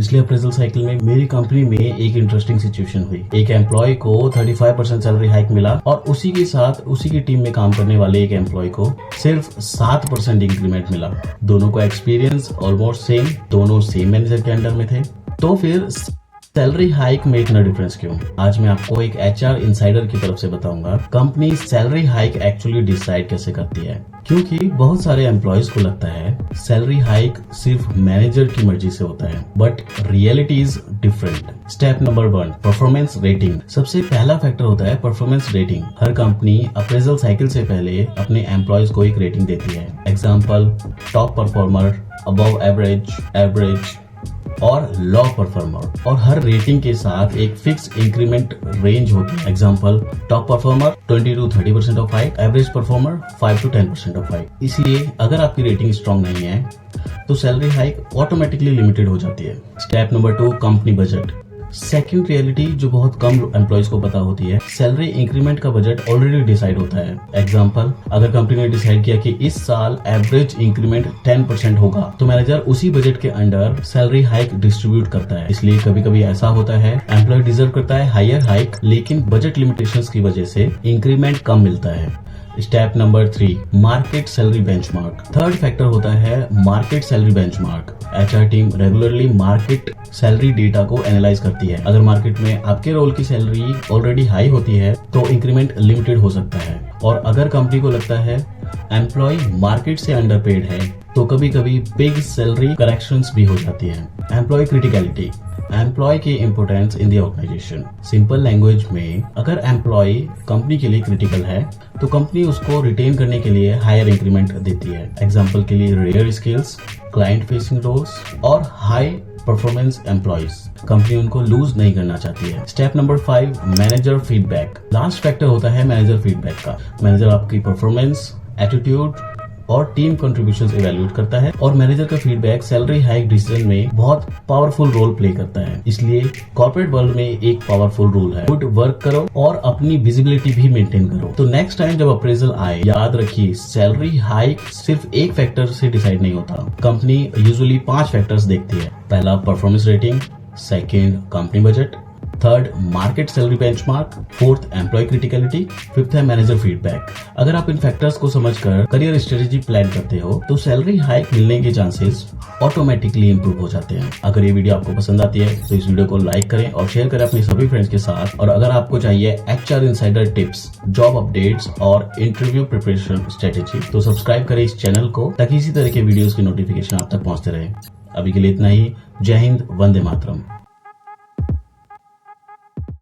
पिछले appraisal cycle में मेरी कंपनी में एक इंटरेस्टिंग सिचुएशन हुई। एक एम्प्लॉय को 35% सैलरी हाइक मिला और उसी के साथ उसी की टीम में काम करने वाले एक एम्प्लॉय को सिर्फ 7% इंक्रीमेंट मिला। दोनों का एक्सपीरियंस ऑलमोस्ट सेम, दोनों सेम मैनेजर के अंडर में थे। तो फिर सैलरी हाइक में इतना डिफरेंस क्यों? आज मैं आपको एक एचआर इनसाइडर की तरफ से बताऊंगा company salary hike actually decide कैसे करती है। क्योंकि बहुत सारे एम्प्लॉयज को लगता है सैलरी हाइक सिर्फ मैनेजर की मर्जी से होता है, but reality is different. Step number 1, performance rating. सबसे पहला फैक्टर होता है परफॉर्मेंस रेटिंग। हर कंपनी अप्रेजल साइकिल से पहले अपने एम्प्लॉयज को एक रेटिंग देती है। Example, top performer, above average, average और लो परफॉर्मर। और हर रेटिंग के साथ एक फिक्स इंक्रीमेंट रेंज होती है। Example, top performer 20 to 30% of hike, average performer 5 to 10% of hike. इसलिए अगर आपकी रेटिंग स्ट्रांग नहीं है तो सैलरी हाइक ऑटोमेटिकली लिमिटेड हो जाती है। Step number 2, company budget. Second reality जो बहुत कम एम्प्लॉयज को पता होती है, सैलरी इंक्रीमेंट का बजट ऑलरेडी डिसाइड होता है। एग्जांपल, अगर कंपनी ने डिसाइड किया कि इस साल एवरेज इंक्रीमेंट 10% होगा तो मैनेजर उसी बजट के अंडर सैलरी हाइक डिस्ट्रीब्यूट करता है। इसलिए कभी कभी ऐसा होता है एम्प्लॉय डिजर्व करता है हायर हाइक, लेकिन बजट लिमिटेशंस की वजह से इंक्रीमेंट कम मिलता है। Step number 3, market salary benchmark. Third factor होता है market salary benchmark. HR team regularly market salary data को एनालाइज करती है। अगर मार्केट में आपके रोल की सैलरी ऑलरेडी हाई होती है तो इंक्रीमेंट लिमिटेड हो सकता है, और अगर कंपनी को लगता है एम्प्लॉय मार्केट से अंडरपेड है तो कभी कभी बिग सैलरी करेक्शंस भी हो जाती है। एम्प्लॉय क्रिटिकलिटी, एम्प्लॉय की importance in the organisation. Simple language में, अगर एम्प्लॉय कंपनी के लिए क्रिटिकल है तो कंपनी उसको रिटेन करने के लिए हायर इंक्रीमेंट देती है। एग्जांपल के लिए rare skills, client facing roles और हाई परफॉर्मेंस एम्प्लॉयज। कंपनी उनको लूज नहीं करना चाहती है। Step number 5, manager feedback. Last factor होता है मैनेजर फीडबैक का। मैनेजर आपकी परफॉर्मेंस, एटीट्यूड और टीम कंट्रीब्यूशंस इवैल्यूएट करता है, और मैनेजर का फीडबैक सैलरी हाइक डिसीजन में बहुत पावरफुल रोल प्ले करता है। इसलिए कॉर्पोरेट वर्ल्ड में एक पावरफुल रूल है, गुड वर्क करो और अपनी विजिबिलिटी भी मेंटेन करो। तो नेक्स्ट टाइम जब अप्रेजल आए, याद रखिए सैलरी हाइक सिर्फ एक फैक्टर से डिसाइड नहीं होता। कंपनी यूजुअली 5 फैक्टर्स देखती है। पहला, performance rating. Second, company budget. Third, market salary benchmark. Fourth, employ criticality. Fifth है मैनेजर फीडबैक। अगर आप इन फैक्टर्स को समझकर करियर स्ट्रेटेजी प्लान करते हो तो सैलरी हाइक मिलने के चांसेस ऑटोमेटिकली इंप्रूव हो जाते हैं। अगर ये वीडियो आपको पसंद आती है तो इस वीडियो को लाइक करें और शेयर करें अपने सभी फ्रेंड्स के साथ। और अगर आपको चाहिए HR insider tips, job updates और इंटरव्यू प्रिपरेशन स्ट्रेटेजी तो सब्सक्राइब करें इस चैनल को, ताकि इसी तरह के वीडियोस की नोटिफिकेशन आप तक पहुंचते रहे। अभी के लिए इतना ही। जय हिंद, वंदे मातरम।